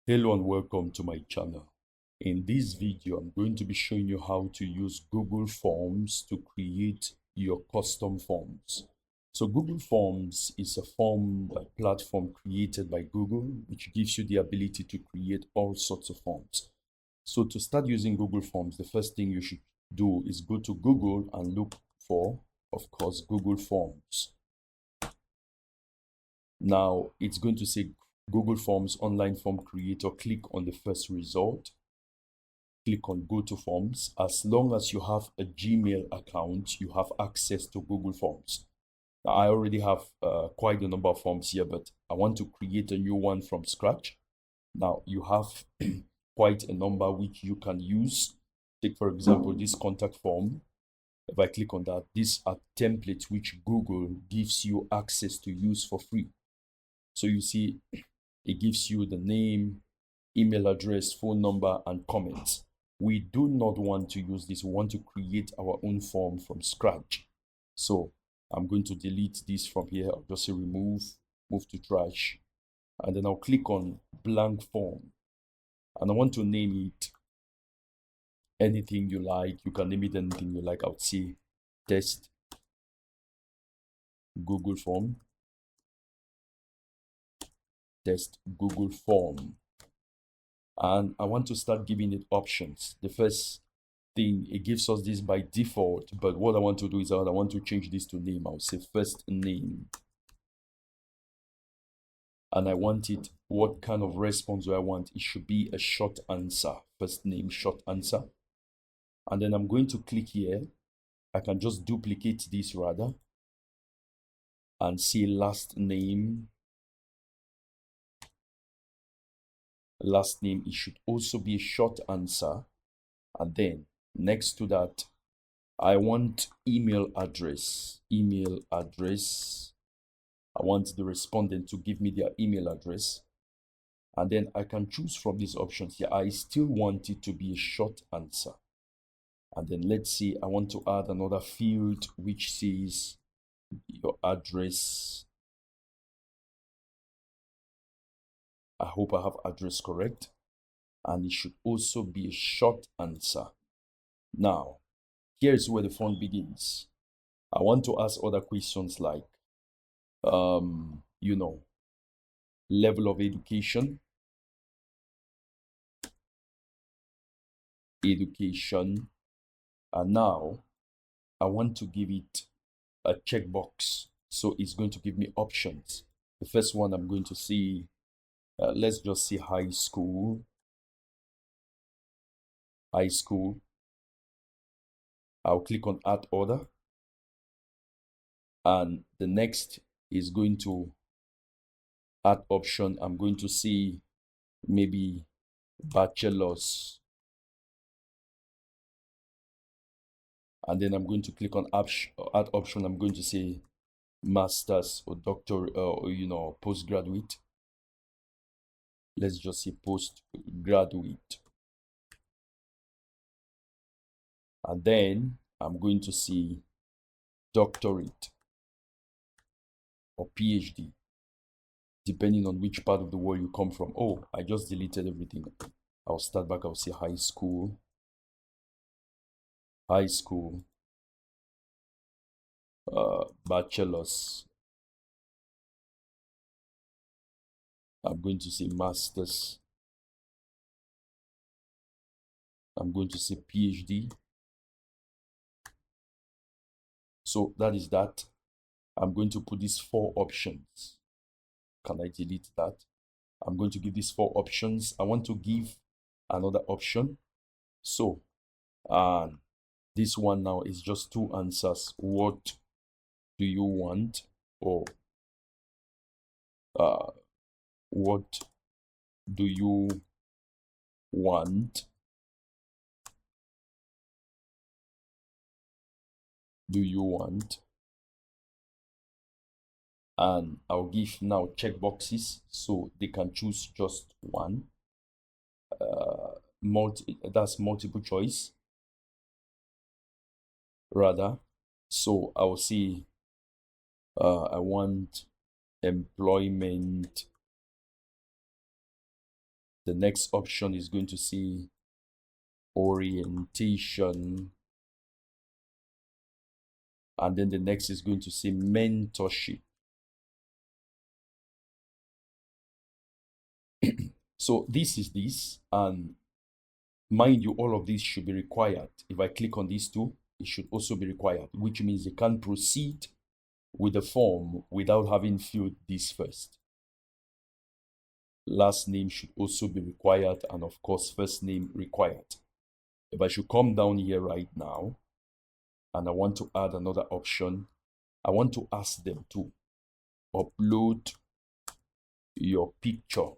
Hello and welcome to my channel. In this video, I'm going to be showing you how to use Google Forms to create your custom forms. So Google Forms is a form platform created by Google, which gives you the ability to create all sorts of forms. So to start using Google Forms, the first thing you should do is go to Google and look for, of course, Google Forms. Now it's going to say Google Forms online form creator. Click on the first result. Click on go to forms. As long as you have a Gmail account, you have access to Google Forms. Now, I already have quite a number of forms here, but I want to create a new one from scratch. Now you have quite a number which you can use. Take for example this contact form. If I click on that, these are templates which Google gives you access to use for free. So you see, it gives you the name, email address, phone number, and comments. We do not want to use this. We want to create our own form from scratch. So I'm going to delete this from here. I'll just say remove, move to trash, and then I'll click on blank form. And I want to name it anything you like. You can name it anything you like. I would say test Google form. Test Google form. And I want to start giving it options. The first thing, it gives us this by default, but what I want to do is I want to change this to name. I'll say first name. And I want it, what kind of response do I want? It should be a short answer. First name, short answer. And then I'm going to click here. I can just duplicate this rather and say last name. Last name, it should also be a short answer. And then next to that, I want email address. Email address. I want the respondent to give me their email address. And then I can choose from these options here. I still want it to be a short answer. And then let's see, I want to add another field which says your address. I hope I have address correct. And it should also be a short answer. Now, here's where the fun begins. I want to ask other questions like, level of education. And now I want to give it a checkbox. So it's going to give me options. The first one I'm going to see, let's just say high school. High school. I'll click on add order. And the next is going to add option. I'm going to see maybe bachelor's. And then I'm going to click on add option. I'm going to say master's or doctor or postgraduate. Let's just say postgraduate. And then I'm going to see doctorate or PhD, depending on which part of the world you come from. Oh, I just deleted everything. I'll start back. I'll say high school. High school. Bachelor's. I'm going to say master's. I'm going to say PhD. So that is that. I'm going to put these 4 options. Can I delete that? I'm going to give these 4 options. I want to give another option. So, this one now is just 2 answers. What do you want? Or what do you want? Do you want? And I'll give now checkboxes so they can choose just one. That's multiple choice rather. So I'll see I want employment The next option is going to say orientation. And then the next is going to say mentorship. So this is this, and mind you, all of these should be required. If I click on these two, it should also be required, which means they can't proceed with the form without having filled this first. Last name should also be required, and of course, first name required. If I should come down here right now, and I want to add another option, I want to ask them to upload your picture.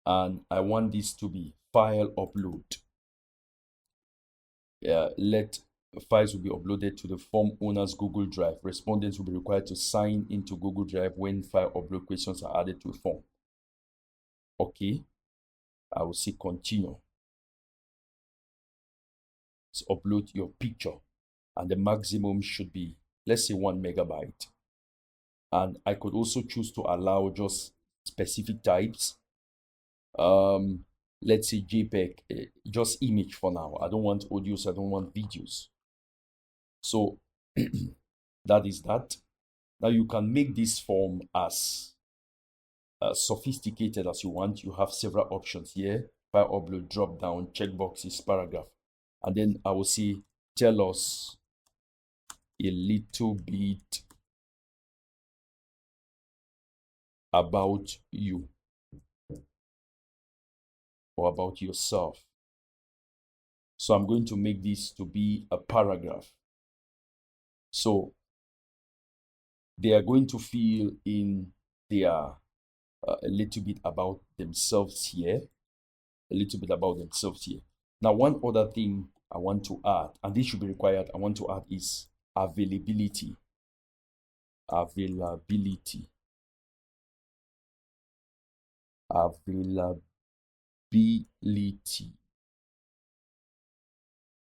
And I want this to be file upload. Let files will be uploaded to the form owner's Google Drive. Respondents will be required to sign into Google Drive when file upload questions are added to a form. Okay, I will say continue. So upload your picture, and the maximum should be, let's say, 1 megabyte. And I could also choose to allow just specific types. Let's say JPEG, just image for now. I don't want audios, I don't want videos. So that is that. Now you can make this form as sophisticated as you want. You have several options here: file upload, drop down, checkboxes, paragraph. And then I will say, tell us a little bit about you or about yourself. So I'm going to make this to be a paragraph. So they are going to fill in their a little bit about themselves here. A little bit about themselves here. Now, one other thing I want to add, and this should be required, I want to add is availability. Availability. Availability.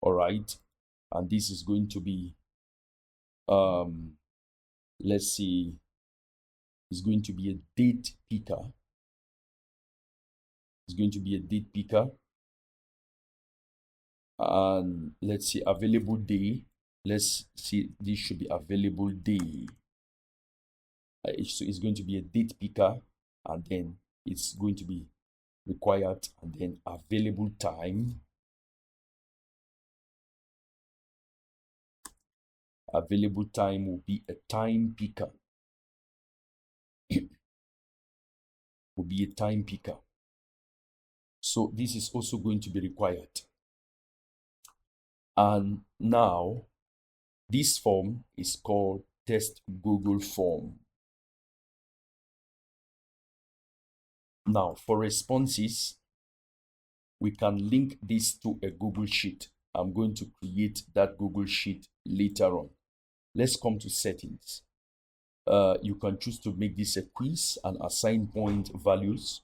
All right. And this is going to be, let's see, it's going to be a date picker. It's going to be a date picker. And let's see, available day. Let's see, this should be available day. So it's going to be a date picker, and then it's going to be required, and then available time. Available time will be a time picker. Will be a time picker. So this is also going to be required. And now this form is called test Google form. Now for responses, we can link this to a Google Sheet. I'm going to create that Google Sheet later on. Let's come to settings. You can choose to make this a quiz and assign point values.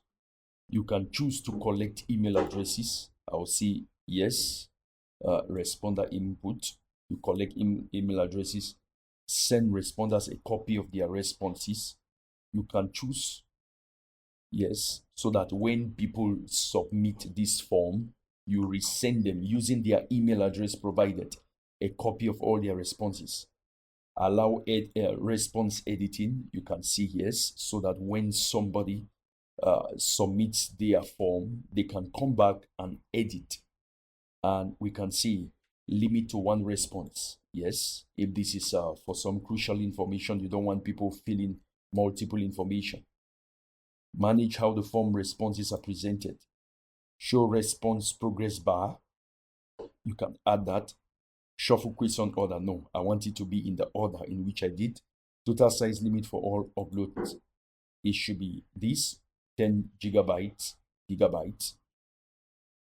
You can choose to collect email addresses. I'll say yes. Responder input. You collect email addresses. Send responders a copy of their responses. You can choose yes, so that when people submit this form, you resend them using their email address provided a copy of all their responses. Allow response editing. You can see yes, so that when somebody submits their form, they can come back and edit. And we can see limit to 1 response. Yes, if this is for some crucial information, you don't want people filling multiple information. Manage how the form responses are presented. Show response progress bar. You can add that. Shuffle question order. No, I want it to be in the order in which I did. Total size limit for all uploads. It should be this 10 gigabytes.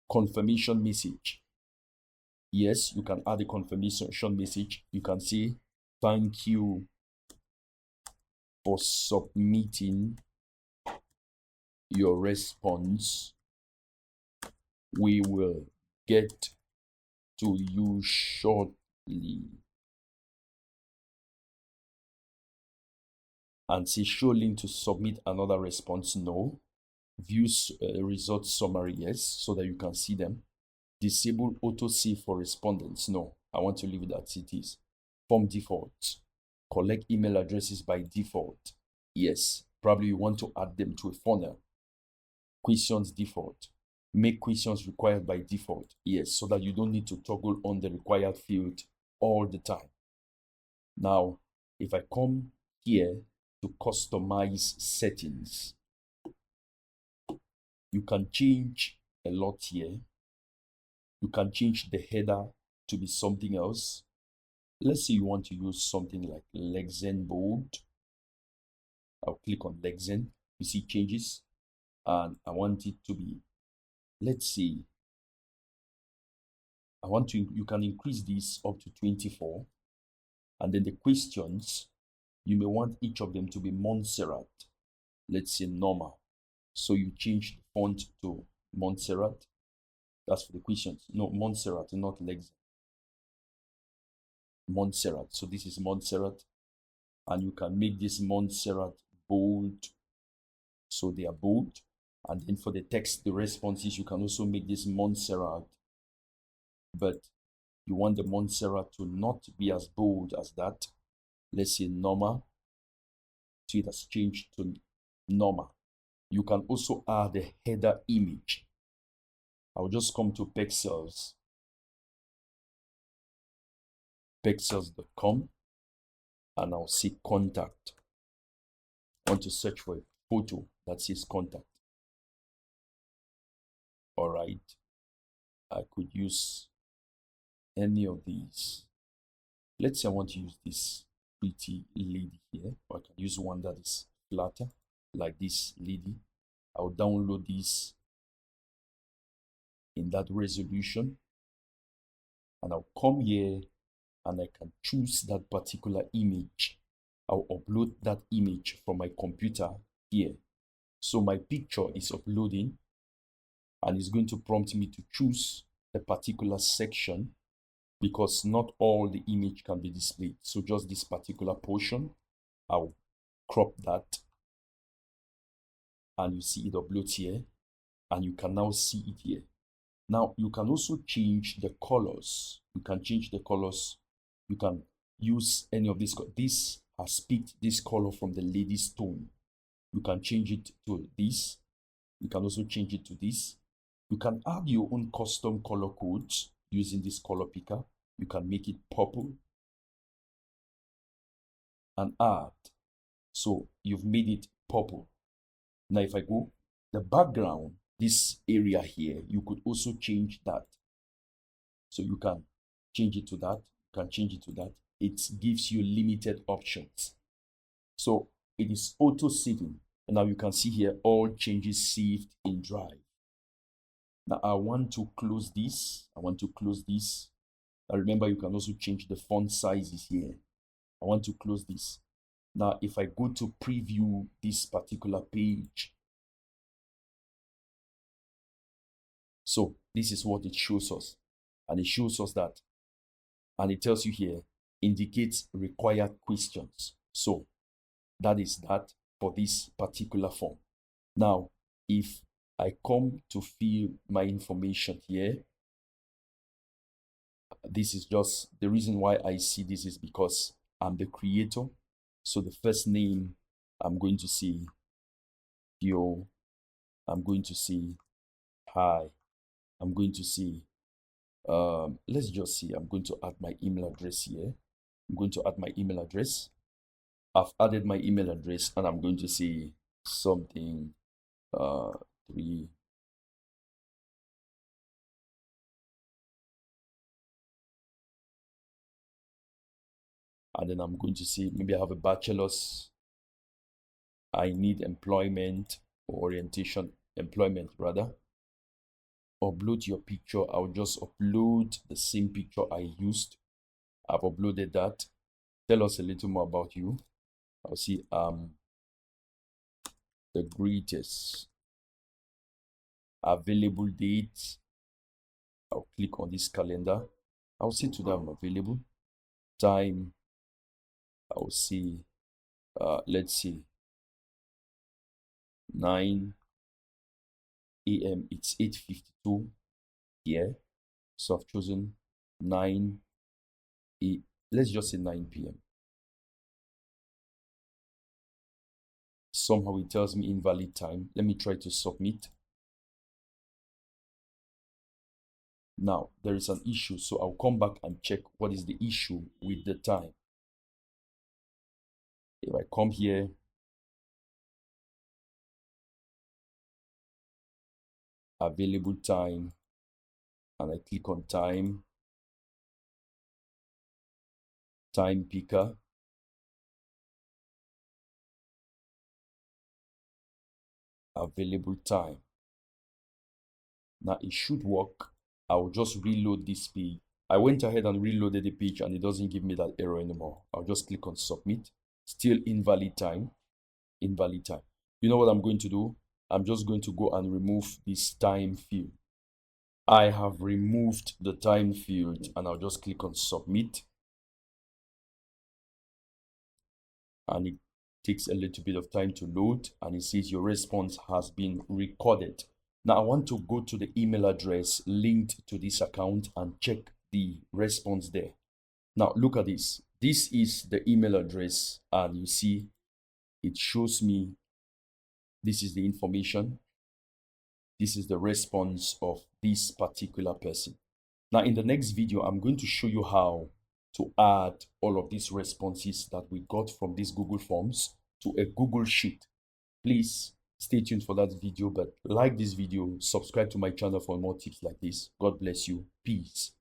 Confirmation message. Yes, you can add a confirmation message. You can say, thank you for submitting your response. We will get to you shortly. and say show link to submit another response, no. View results summary, yes, so that you can see them. Disable auto save for respondents, no. I want to leave it as it is. Form default. Collect email addresses by default, yes. Probably you want to add them to a funnel. Questions default. Make questions required by default, yes, so that you don't need to toggle on the required field all the time. Now, if I come here to customize settings, you can change a lot here. You can change the header to be something else. Let's say you want to use something like Lexen bold. I'll click on Lexen. You see changes, and I want it to be, let's see, you can increase this up to 24. And then the questions, you may want each of them to be Montserrat. Let's say normal. So you change the font to Montserrat. That's for the questions. No, Montserrat, not Lexen. Montserrat. So this is Montserrat. And you can make this Montserrat bold. So they are bold. And then for the text, the responses, you can also make this Montserrat. But you want the Montserrat to not be as bold as that. Let's say normal. So it has changed to normal. You can also add a header image. I'll just come to Pexels. Pexels.com, and I'll see contact. I want to search for a photo that says contact. All right. I could use any of these. Let's say I want to use this pretty lady here, or I can use one that is flatter, like this lady. I'll download this in that resolution, and I'll come here and I can choose that particular image. I'll upload that image from my computer here. So my picture is uploading, and it's going to prompt me to choose a particular section, because not all the image can be displayed. So just this particular portion, I'll crop that, and you see it uploads here, and you can now see it here. Now you can also change the colors. You can change the colors. You can use any of this. This has picked this color from the lady's tone. You can change it to this. You can also change it to this. You can add your own custom color codes using this color picker. You can make it purple and add. So you've made it purple. Now if I go, the background, this area here, you could also change that. So you can change it to that. You can change it to that. It gives you limited options. So it is auto saving. And now you can see here all changes saved in Drive. Now I want to close this. Now remember, you can also change the font sizes here. I want to close this. Now if I go to preview this particular page, so this is what it shows us. And it shows us that, and it tells you here, indicates required questions. So that is that for this particular form. Now, if I come to fill my information here, this is just the reason why I see this is because I'm the creator. So the first name, I'm going to say yo, I'm going to say hi, I'm going to say let's just see, I'm going to add my email address here. I'm going to add my email address. I've added my email address, and I'm going to say something 3. And then I'm going to say maybe I have a bachelor's. I need employment or orientation, employment rather. Upload your picture. I'll just upload the same picture I used. I've uploaded that. Tell us a little more about you. I'll see the greatest available dates. I'll click on this calendar. I'll see today I'm available. Time, I'll see let's see, 9 a.m. It's 8:52 here, so I've chosen 9 let's just say 9 p.m. Somehow it tells me invalid time. Let me try to submit. Now there is an issue, so I'll come back and check what is the issue with the time. If I come here, available time, and I click on time picker, available time. Now it should work. I'll just reload this page. I went ahead and reloaded the page and it doesn't give me that error anymore. I'll just click on submit. Still invalid time. Invalid time. You know what I'm going to do? I'm just going to go and remove this time field. I have removed the time field and I'll just click on submit. And it takes a little bit of time to load and it says your response has been recorded. Now I want to go to the email address linked to this account and check the response there. Now look at this. This is the email address and you see it shows me this is the information. This is the response of this particular person. Now in the next video, I'm going to show you how to add all of these responses that we got from these Google Forms to a Google Sheet. Please stay tuned for that video, but like this video, subscribe to my channel for more tips like this. God bless you. Peace.